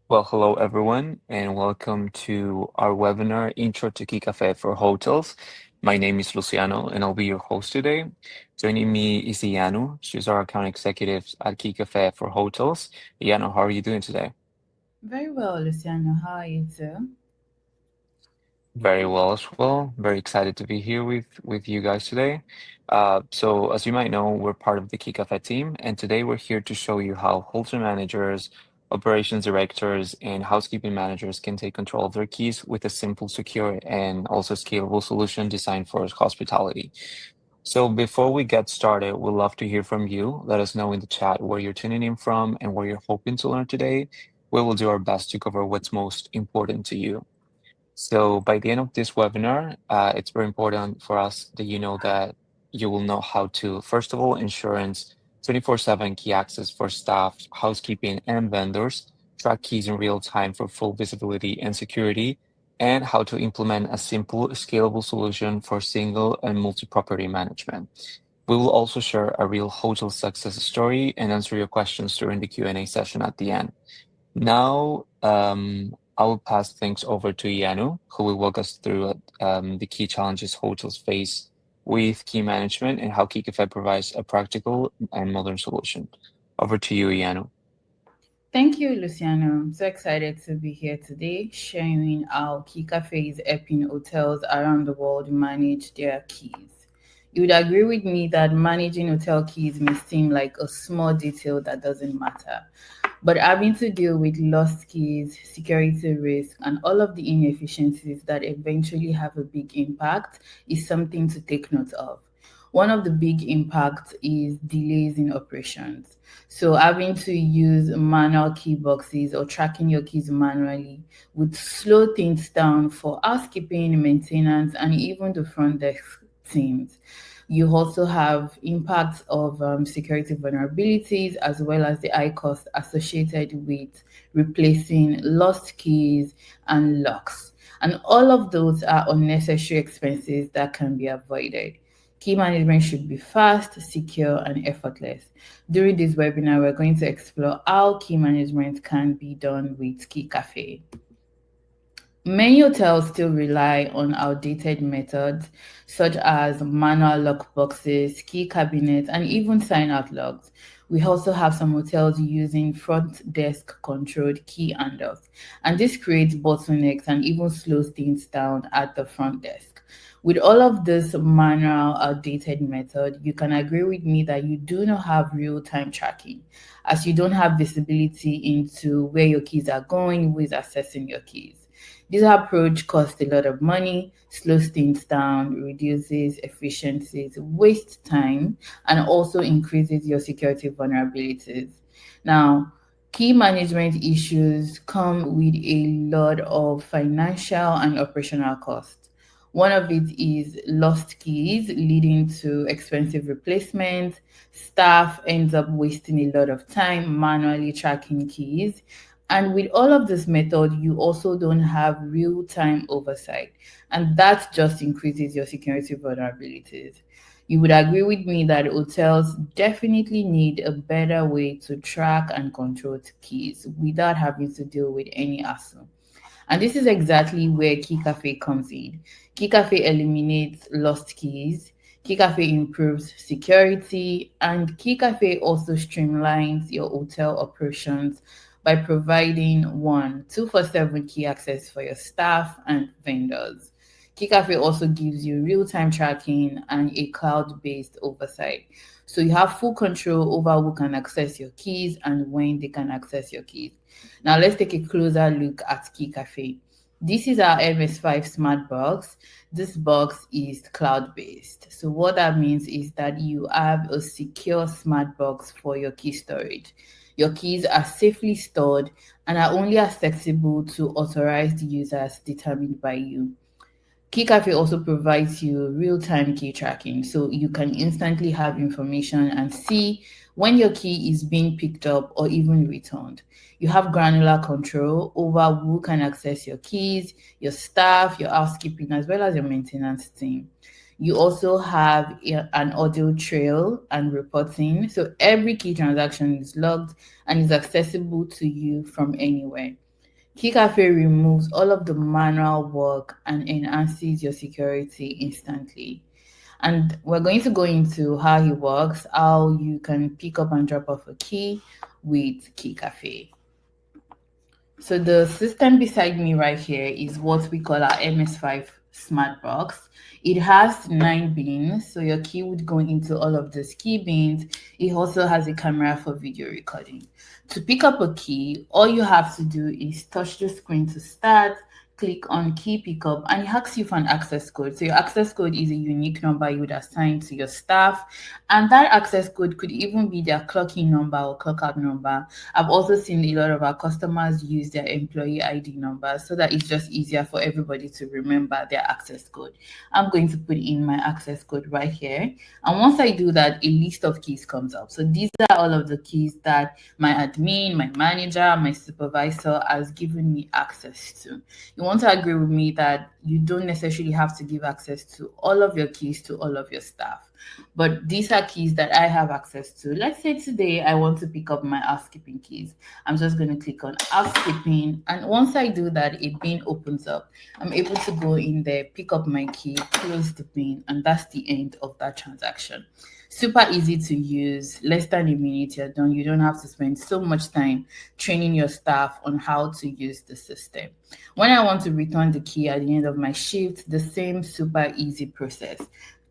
Well, hello everyone, and welcome to our webinar Intro to Keycafe for Hotels. My name is Luciano, and I'll be your host today. Joining me is Ianu. She's our account executive at Keycafe for Hotels. Ianu, how are you doing today? Very well, Luciano. How are you too? Very well as well. Very excited to be here with you guys today. So as you might know, we're part of the Key Cafe team, and today we're here to show you how hotel managers, operations directors, and housekeeping managers can take control of their keys with a simple, secure, and also scalable solution designed for hospitality. So before we get started, we'd love to hear from you. Let us know in the chat where you're tuning in from and what you're hoping to learn today. We will do our best to cover what's most important to you. So by the end of this webinar, it's very important for us that you know that you will know how to, first of all, insurance, 24/7 key access for staff, housekeeping, and vendors, track keys in real time for full visibility and security, and how to implement a simple, scalable solution for single and multi-property management. We will also share a real hotel success story and answer your questions during the Q&A session at the end. Now, I will pass things over to Yanu, who will walk us through the key challenges hotels face with key management and how Keycafe provides a practical and modern solution. Over to you, Yanu. Thank you, Luciano. I'm so excited to be here today, sharing how key cafes helping hotels around the world manage their keys. You would agree with me that managing hotel keys may seem like a small detail that doesn't matter, but having to deal with lost keys, security risk, and all of the inefficiencies that eventually have a big impact is something to take note of. One of the big impacts is delays in operations. So having to use manual key boxes or tracking your keys manually would slow things down for housekeeping, maintenance, and even the front desk teams. You also have impacts of security vulnerabilities as well as the high cost associated with replacing lost keys and locks. And all of those are unnecessary expenses that can be avoided. Key management should be fast, secure, and effortless. During this webinar, we're going to explore how key management can be done with Key Cafe. Many hotels still rely on outdated methods such as manual lockboxes, key cabinets, and even sign out logs. We also have some hotels using front desk controlled key handles, and this creates bottlenecks and even slows things down at the front desk. With all of this manual outdated method, you can agree with me that you do not have real time tracking, as you don't have visibility into where your keys are going, who is accessing your keys. This approach costs a lot of money, slows things down, reduces efficiencies, wastes time, and also increases your security vulnerabilities. Now, key management issues come with a lot of financial and operational costs. One of it is lost keys, leading to expensive replacements. Staff ends up wasting a lot of time manually tracking keys, and with all of this method, you also don't have real time oversight. And that just increases your security vulnerabilities. You would agree with me that hotels definitely need a better way to track and control keys without having to deal with any hassle. And this is exactly where Key Cafe comes in. Key Cafe eliminates lost keys. Key Cafe improves security, and Key Cafe also streamlines your hotel operations by providing 247 key access for your staff and vendors. Key Cafe also gives you real time tracking and a cloud based oversight. So you have full control over who can access your keys and when they can access your keys. Now let's take a closer look at Key Cafe. This is our MS5 smart box. This box is cloud based. So what that means is that you have a secure smart box for your key storage. Your keys are safely stored and are only accessible to authorized users determined by you. Keycafe also provides you real-time key tracking, so you can instantly have information and see when your key is being picked up or even returned. You have granular control over who can access your keys, your staff, your housekeeping, as well as your maintenance team. You also have an audio trail and reporting, so every key transaction is logged and is accessible to you from anywhere. Keycafe removes all of the manual work and enhances your security instantly. And we're going to go into how it works, how you can pick up and drop off a key with Keycafe. So the system beside me right here is what we call our MS5 SmartBox. It has 9 bins, so your key would go into all of those key bins. It also has a camera for video recording. To pick up a key, all you have to do is touch the screen to start, click on key pickup, and it asks you for an access code. So your access code is a unique number you would assign to your staff, and that access code could even be their clock in number or clock out number. I've also seen a lot of our customers use their employee ID number so that it's just easier for everybody to remember their access code. I'm going to put in my access code right here. And once I do that, a list of keys comes up. So these are all of the keys that my admin, my manager, my supervisor has given me access to. You want to agree with me that you don't necessarily have to give access to all of your keys to all of your staff. But these are keys that I have access to. Let's say today I want to pick up my housekeeping keys. I'm just going to click on housekeeping. And once I do that, a bin opens up. I'm able to go in there, pick up my key, close the bin, and that's the end of that transaction. Super easy to use, less than a minute, you're done. You don't have to spend so much time training your staff on how to use the system. When I want to return the key at the end of my shift, the same super easy process.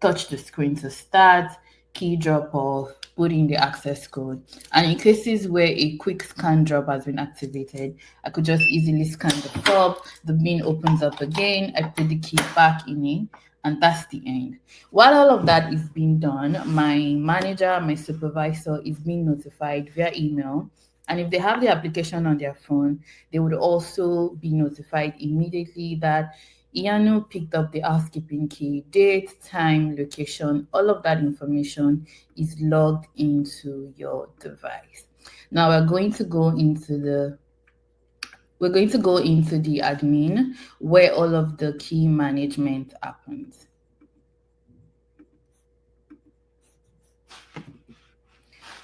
Touch the screen to start, key drop off, put in the access code. And in cases where a quick scan drop has been activated, I could just easily scan the fob, the bin opens up again, I put the key back in it, and that's the end. While all of that is being done, my manager, my supervisor is being notified via email. And if they have the application on their phone, they would also be notified immediately that Ianu picked up the housekeeping key, date, time, location, all of that information is logged into your device. Now we're going to go into the admin where all of the key management happens.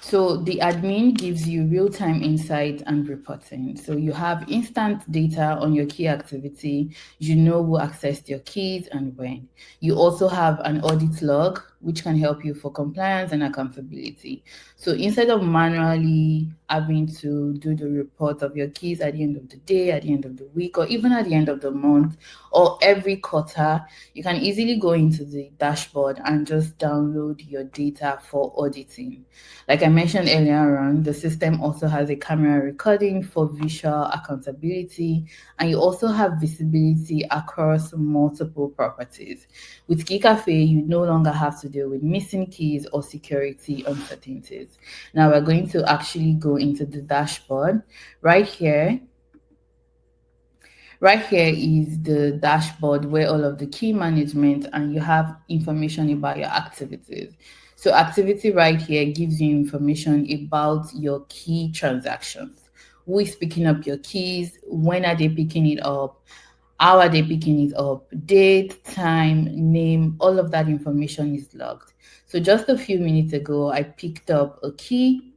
So the admin gives you real-time insight and reporting. So you have instant data on your key activity. You know who accessed your keys and when. You also have an audit log, which can help you for compliance and accountability. So instead of manually having to do the report of your keys at the end of the day, at the end of the week, or even at the end of the month, or every quarter, you can easily go into the dashboard and just download your data for auditing. Like I mentioned earlier on, the system also has a camera recording for visual accountability, and you also have visibility across multiple properties. With Keycafe, you no longer have to deal with missing keys or security uncertainties. Now we're going to actually go into the dashboard. Right here, Right here is the dashboard where all of the key management and you have information about your activities. So activity right here gives you information about your key transactions. Who is picking up your keys? When are they picking it up? How are they picking it up? Date, time, name, all of that information is logged. So just a few minutes ago, I picked up a key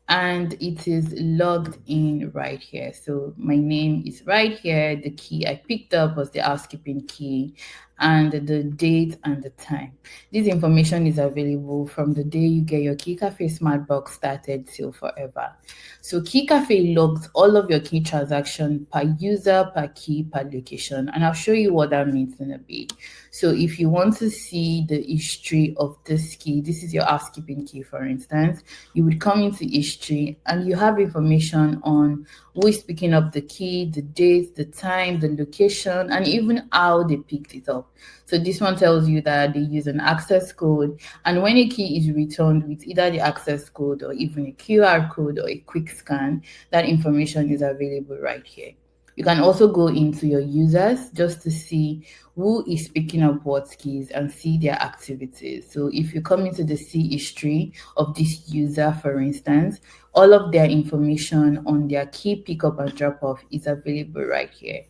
and it is logged in right here. So my name is right here. The key I picked up was the housekeeping key and the date and the time. This information is available from the day you get your Keycafe SmartBox started till forever. So Keycafe logs all of your key transaction per user, per key, per location, and I'll show you what that means in a bit. So if you want to see the history of this key, this is your housekeeping key, for instance, you would come into history and you have information on who is picking up the key, the date, the time, the location, and even how they picked it up. So this one tells you that they use an access code, and when a key is returned with either the access code or even a QR code or a quick scan, that information is available right here. You can also go into your users just to see who is picking up what keys and see their activities. So if you come into the see history of this user, for instance, all of their information on their key pickup and drop off is available right here.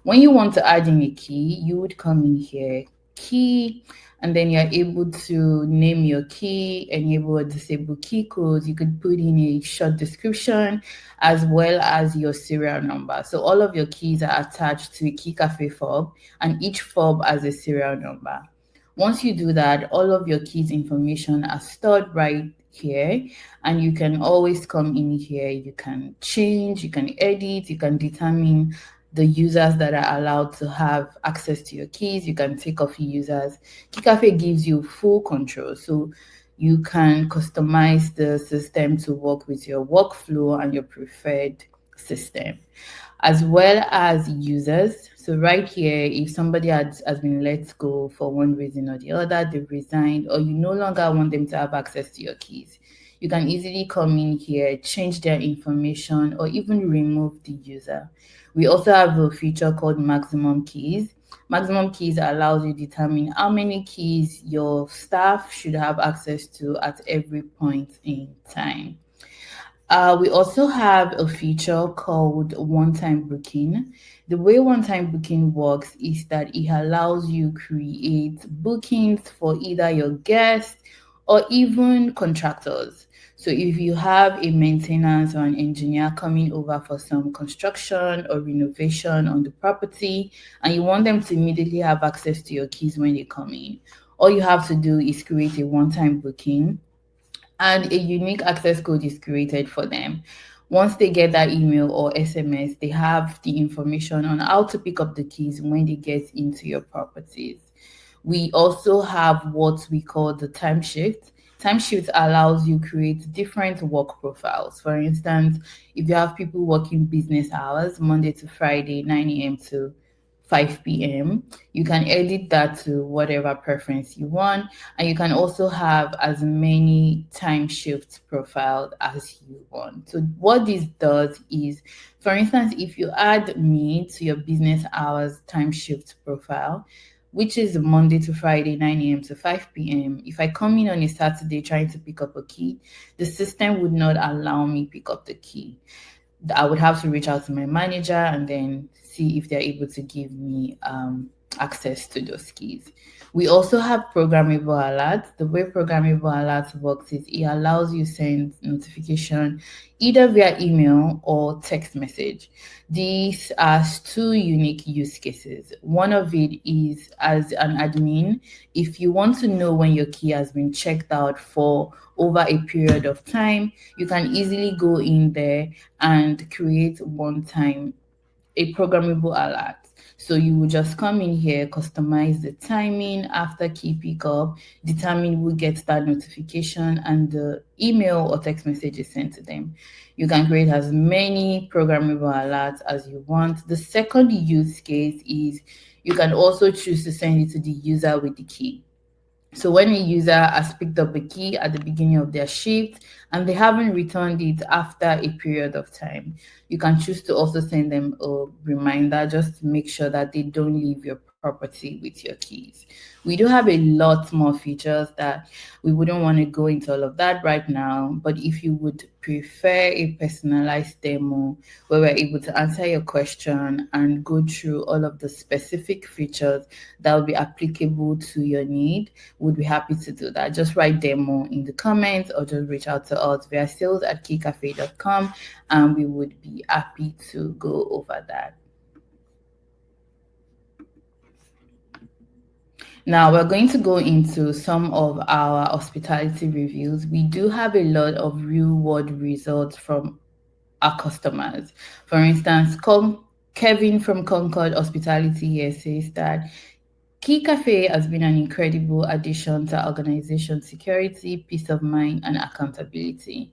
When you want to add in a key, you would come in here, key, and then you're able to name your key, enable or disable key codes. You could put in a short description as well as your serial number. So all of your keys are attached to a Keycafe fob, and each fob has a serial number. Once you do that, all of your keys information are stored right here, and you can always come in here. You can change, you can edit, you can determine the users that are allowed to have access to your keys. You can take off users. Keycafe gives you full control. So you can customize the system to work with your workflow and your preferred system, as well as users. So right here, if somebody has been let go for one reason or the other, they've resigned, or you no longer want them to have access to your keys, you can easily come in here, change their information, or even remove the user. We also have a feature called maximum keys. Maximum keys allows you to determine how many keys your staff should have access to at every point in time. We also have a feature called one-time booking. The way one-time booking works is that it allows you create bookings for either your guests or even contractors. So if you have a maintenance or an engineer coming over for some construction or renovation on the property, and you want them to immediately have access to your keys when they come in, all you have to do is create a one-time booking, and a unique access code is created for them. Once they get that email or SMS, they have the information on how to pick up the keys when they get into your properties. We also have what we call the timeshift. Timeshift allows you create different work profiles. For instance, if you have people working business hours, Monday to Friday, 9 a.m. to 5 p.m. You can edit that to whatever preference you want, and you can also have as many time shift profiles as you want. So what this does is, for instance, if you add me to your business hours time shift profile, which is Monday to Friday, 9 a.m. to 5 p.m. If I come in on a Saturday trying to pick up a key, the system would not allow me pick up the key. I would have to reach out to my manager and then see if they're able to give me access to those keys. We also have programmable alerts. The way programmable alerts works is it allows you send notification either via email or text message. These are two unique use cases. One of it is as an admin, if you want to know when your key has been checked out for over a period of time, you can easily go in there and create one time a programmable alert. So you will just come in here, customize the timing after key pickup, determine who gets that notification, and the email or text message is sent to them. You can create as many programmable alerts as you want. The second use case is you can also choose to send it to the user with the key. So when a user has picked up a key at the beginning of their shift and they haven't returned it after a period of time, you can choose to also send them a reminder just to make sure that they don't leave your property with your keys. We do have a lot more features that we wouldn't want to go into all of that right now, but if you would prefer a personalized demo where we're able to answer your question and go through all of the specific features that will be applicable to your need, would be happy to do that. Just write demo in the comments or just reach out to us via sales@keycafe.com and we would be happy to go over that. Now we're going to go into some of our hospitality reviews. We do have a lot of real world results from our customers. For instance, Kevin from Concord Hospitality here says that Keycafe has been an incredible addition to organization security, peace of mind, and accountability.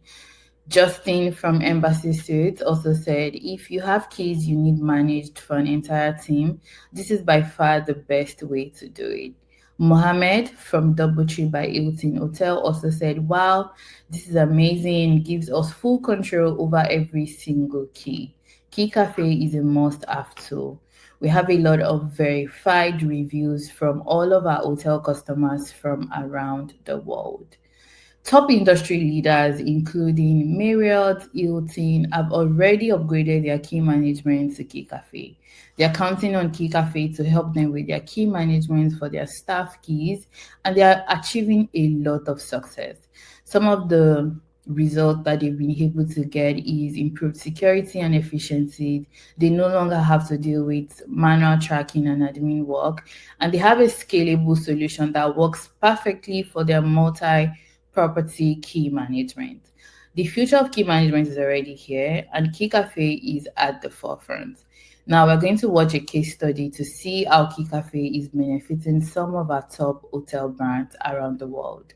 Justin from Embassy Suites also said, if you have keys you need managed for an entire team, this is by far the best way to do it. Mohammed from Doubletree by Hilton Hotel also said, wow, this is amazing, gives us full control over every single key. Key Cafe is a must-have tool. We have a lot of verified reviews from all of our hotel customers from around the world. Top industry leaders, including Marriott, Hilton, have already upgraded their key management to Keycafe. They are counting on Keycafe to help them with their key management for their staff keys, and they are achieving a lot of success. Some of the results that they've been able to get is improved security and efficiency. They no longer have to deal with manual tracking and admin work, and they have a scalable solution that works perfectly for their multi property key management. The future of key management is already here, and Key Cafe is at the forefront. Now, we're going to watch a case study to see how Key Cafe is benefiting some of our top hotel brands around the world.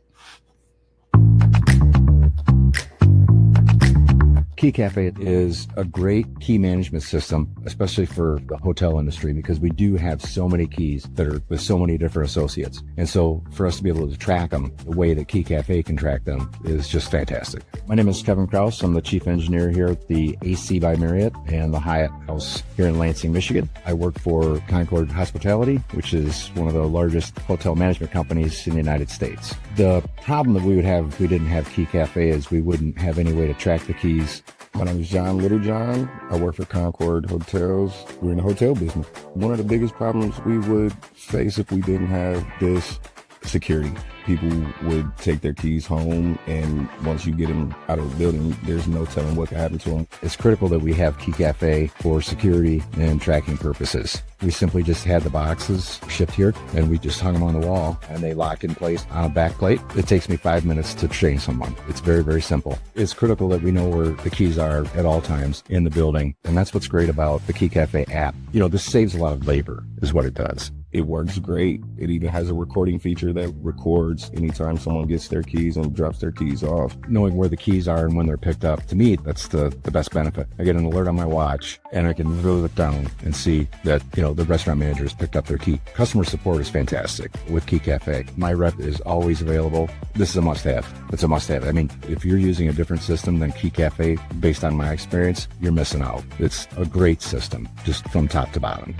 Keycafe is a great key management system, especially for the hotel industry, because we do have so many keys that are with so many different associates. And so for us to be able to track them the way that Keycafe can track them is just fantastic. My name is Kevin Kraus. I'm the chief engineer here at the AC by Marriott and the Hyatt House here in Lansing, Michigan. I work for Concord Hospitality, which is one of the largest hotel management companies in the United States. The problem that we would have if we didn't have Keycafe is we wouldn't have any way to track the keys. My name is John Littlejohn. I work for Concord Hotels. We're in the hotel business. One of the biggest problems we would face if we didn't have this security. People would take their keys home, and once you get them out of the building, there's no telling what could happen to them. It's critical that we have Keycafe for security and tracking purposes. We simply just had the boxes shipped here, and we just hung them on the wall, and they lock in place on a back plate. It takes me 5 minutes to train someone. It's very, very simple. It's critical that we know where the keys are at all times in the building, and that's what's great about the Keycafe app. You know, this saves a lot of labor, is what it does. It works great. It even has a recording feature that records anytime someone gets their keys and drops their keys off. Knowing where the keys are and when they're picked up, to me, that's the best benefit. I get an alert on my watch, and I can really look down and see that, you know, the restaurant manager has picked up their key. Customer support is fantastic with Keycafe. My rep is always available. This is a must-have. It's a must-have. I mean, if you're using a different system than Keycafe, based on my experience, you're missing out. It's a great system, just from top to bottom.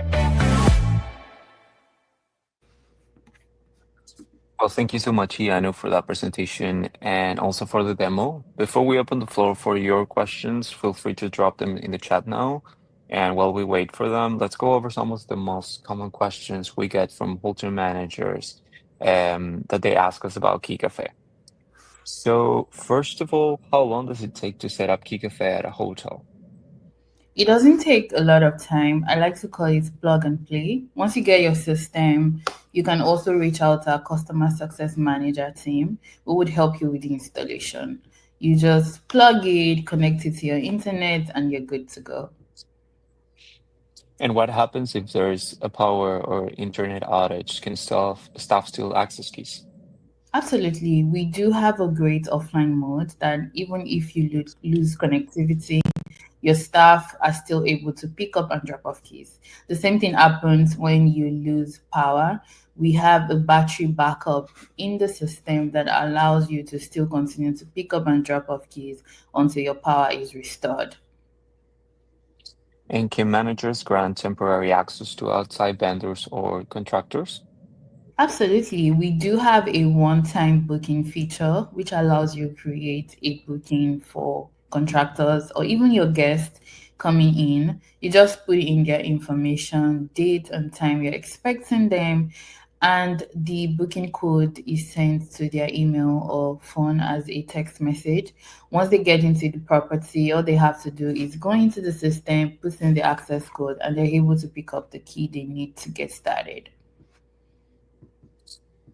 Well, thank you so much, Iano, for that presentation and also for the demo. Before we open the floor for your questions, feel free to drop them in the chat now. And while we wait for them, let's go over some of the most common questions we get from hotel managers that they ask us about Keycafe. So, first of all, how long does it take to set up Keycafe at a hotel? It doesn't take a lot of time. I like to call it plug and play. Once you get your system, you can also reach out to our customer success manager team who would help you with the installation. You just plug it, connect it to your internet, and you're good to go. And what happens if there's a power or internet outage? Can staff still access keys? Absolutely. We do have a great offline mode that even if you lose connectivity, your staff are still able to pick up and drop off keys. The same thing happens when you lose power. We have a battery backup in the system that allows you to still continue to pick up and drop off keys until your power is restored. And can managers grant temporary access to outside vendors or contractors? Absolutely. We do have a one-time booking feature which allows you to create a booking for contractors or even your guests coming in. You just put in their information, date and time you're expecting them, and the booking code is sent to their email or phone as a text message. Once they get into the property, all they have to do is go into the system, put in the access code, and they're able to pick up the key they need to get started.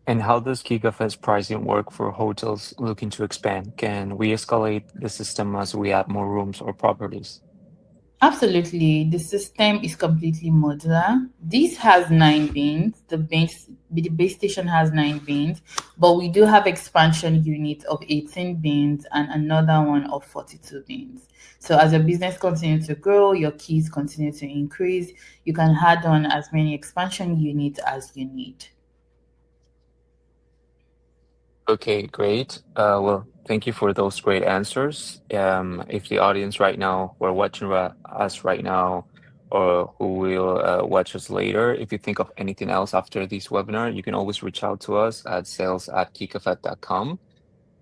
And how does Keycafe's pricing work for hotels looking to expand? Can we escalate the system as we add more rooms or properties? Absolutely. The system is completely modular. This has 9 bins. The base station has 9 bins, but we do have expansion unit of 18 bins and another one of 42 bins. So as your business continues to grow, your keys continue to increase, you can add on as many expansion units as you need. Okay, great. Well, thank you for those great answers. If the audience right now, who are watching us right now, or who will watch us later, if you think of anything else after this webinar, you can always reach out to us at sales@keycafe.com.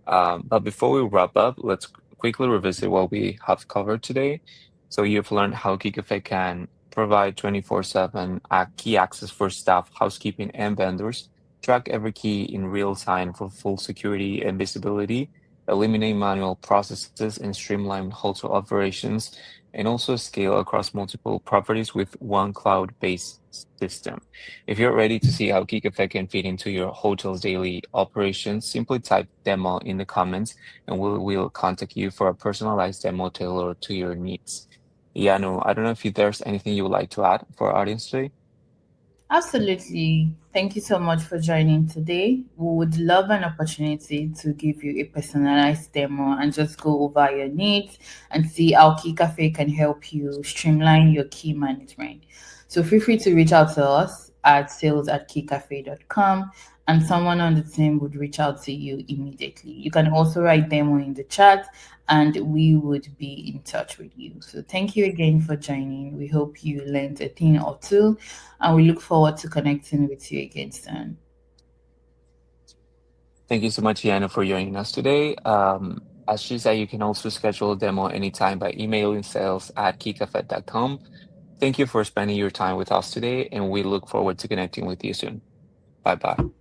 But before we wrap up, let's quickly revisit what we have covered today. So you've learned how Keycafe can provide 24/7 key access for staff, housekeeping, and vendors, track every key in real time for full security and visibility, eliminate manual processes, and streamline hotel operations, and also scale across multiple properties with one cloud-based system. If you're ready to see how Geek Effect can fit into your hotel's daily operations, simply type demo in the comments and we'll contact you for a personalized demo tailored to your needs. Yanu, I don't know if there's anything you would like to add for our audience today. Absolutely. Thank you so much for joining today. We would love an opportunity to give you a personalized demo and just go over your needs and see how Key Cafe can help you streamline your key management. So feel free to reach out to us at sales@keycafe.com and someone on the team would reach out to you immediately. You can also write demo in the chat and we would be in touch with you. So thank you again for joining. We hope you learned a thing or two and we look forward to connecting with you again soon. Thank you so much, Yanu, for joining us today. As she said, you can also schedule a demo anytime by emailing sales@keycafe.com. Thank you for spending your time with us today, and we look forward to connecting with you soon. Bye bye.